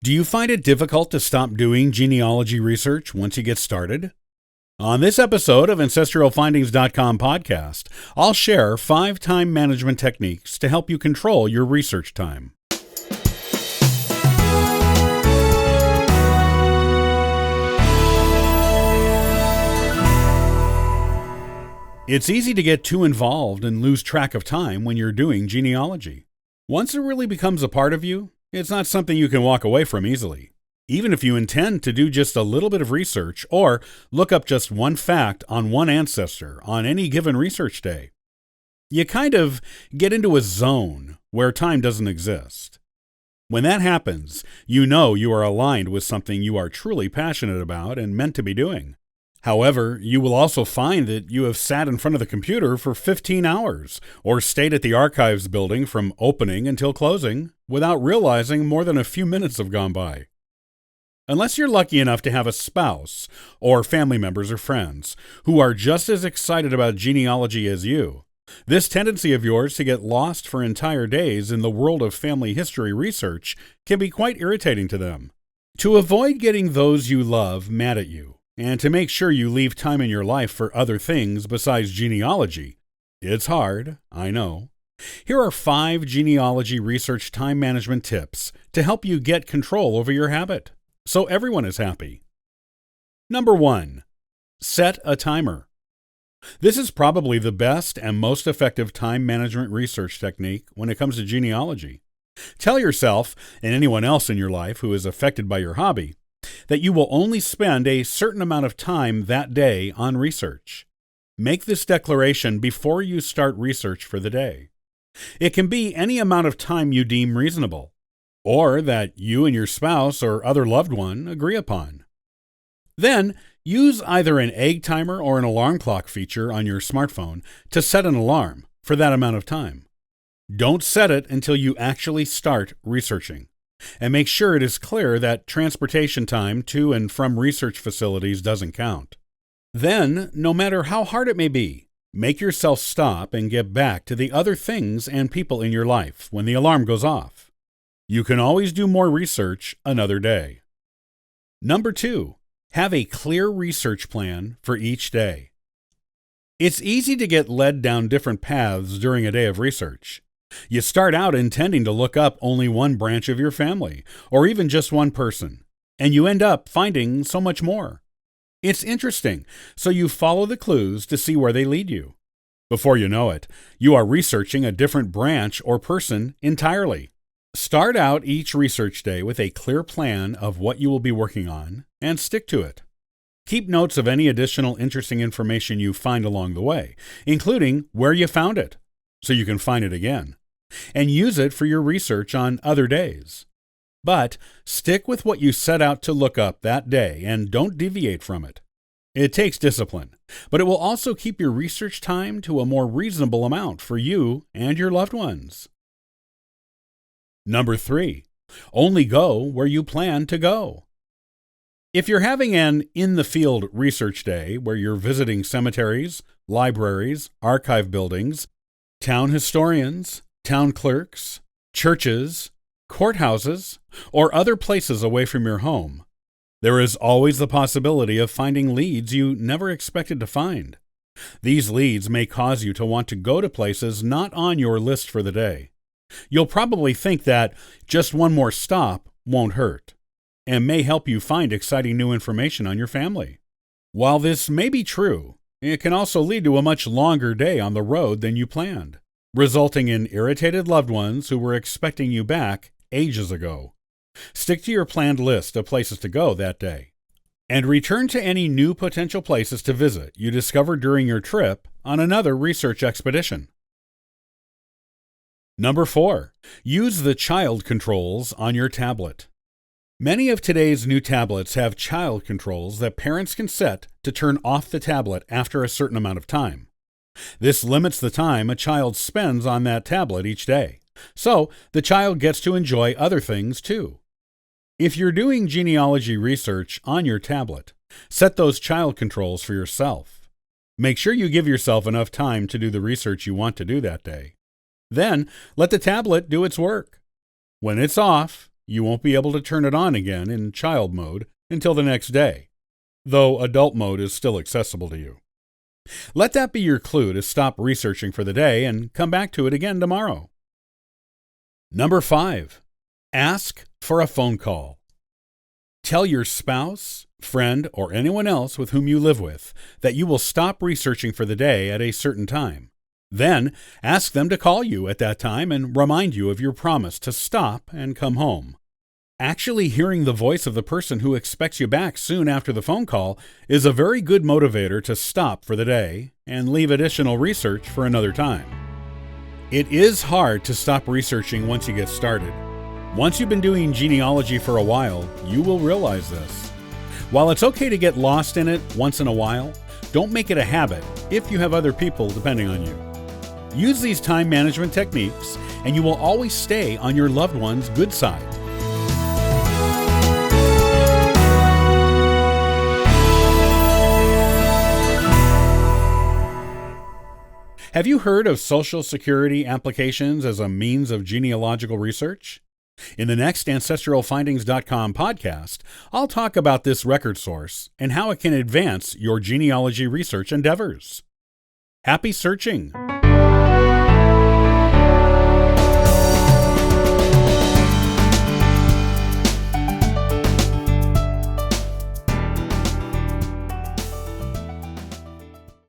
Do you find it difficult to stop doing genealogy research once you get started? On this episode of AncestralFindings.com podcast, I'll share 5 time management techniques to help you control your research time. It's easy to get too involved and lose track of time when you're doing genealogy. Once it really becomes a part of you, it's not something you can walk away from easily. Even if you intend to do just a little bit of research or look up just one fact on one ancestor on any given research day, you kind of get into a zone where time doesn't exist. When that happens, you know you are aligned with something you are truly passionate about and meant to be doing. However, you will also find that you have sat in front of the computer for 15 hours or stayed at the archives building from opening until closing without realizing more than a few minutes have gone by. Unless you're lucky enough to have a spouse or family members or friends who are just as excited about genealogy as you, this tendency of yours to get lost for entire days in the world of family history research can be quite irritating to them. To avoid getting those you love mad at you, and to make sure you leave time in your life for other things besides genealogy, it's hard, I know. Here are 5 genealogy research time management tips to help you get control over your habit, so everyone is happy. Number 1, set a timer. This is probably the best and most effective time management research technique when it comes to genealogy. Tell yourself, and anyone else in your life who is affected by your hobby, that you will only spend a certain amount of time that day on research. Make this declaration before you start research for the day. It can be any amount of time you deem reasonable, or that you and your spouse or other loved one agree upon. Then, use either an egg timer or an alarm clock feature on your smartphone to set an alarm for that amount of time. Don't set it until you actually start researching. And make sure it is clear that transportation time to and from research facilities doesn't count. Then, no matter how hard it may be, make yourself stop and get back to the other things and people in your life when the alarm goes off. You can always do more research another day. Number 2, have a clear research plan for each day. It's easy to get led down different paths during a day of research. You start out intending to look up only one branch of your family, or even just one person, and you end up finding so much more. It's interesting, so you follow the clues to see where they lead you. Before you know it, you are researching a different branch or person entirely. Start out each research day with a clear plan of what you will be working on, and stick to it. Keep notes of any additional interesting information you find along the way, including where you found it, so you can find it again, and use it for your research on other days. But stick with what you set out to look up that day and don't deviate from it. It takes discipline, but it will also keep your research time to a more reasonable amount for you and your loved ones. Number 3, only go where you plan to go. If you're having an in-the-field research day where you're visiting cemeteries, libraries, archive buildings, town historians, town clerks, churches, courthouses, or other places away from your home, there is always the possibility of finding leads you never expected to find. These leads may cause you to want to go to places not on your list for the day. You'll probably think that just one more stop won't hurt, and may help you find exciting new information on your family. While this may be true, it can also lead to a much longer day on the road than you planned, resulting in irritated loved ones who were expecting you back ages ago. Stick to your planned list of places to go that day, and return to any new potential places to visit you discovered during your trip on another research expedition. Number 4, use the child controls on your tablet. Many of today's new tablets have child controls that parents can set to turn off the tablet after a certain amount of time. This limits the time a child spends on that tablet each day, so the child gets to enjoy other things too. If you're doing genealogy research on your tablet, set those child controls for yourself. Make sure you give yourself enough time to do the research you want to do that day. Then let the tablet do its work. When it's off, you won't be able to turn it on again in child mode until the next day, though adult mode is still accessible to you. Let that be your clue to stop researching for the day and come back to it again tomorrow. Number 5. Ask for a phone call. Tell your spouse, friend, or anyone else with whom you live with that you will stop researching for the day at a certain time. Then, ask them to call you at that time and remind you of your promise to stop and come home. Actually hearing the voice of the person who expects you back soon after the phone call is a very good motivator to stop for the day and leave additional research for another time. It is hard to stop researching once you get started. Once you've been doing genealogy for a while, you will realize this. While it's okay to get lost in it once in a while, don't make it a habit if you have other people depending on you. Use these time management techniques, and you will always stay on your loved one's good side. Have you heard of Social Security applications as a means of genealogical research? In the next AncestralFindings.com podcast, I'll talk about this record source and how it can advance your genealogy research endeavors. Happy searching!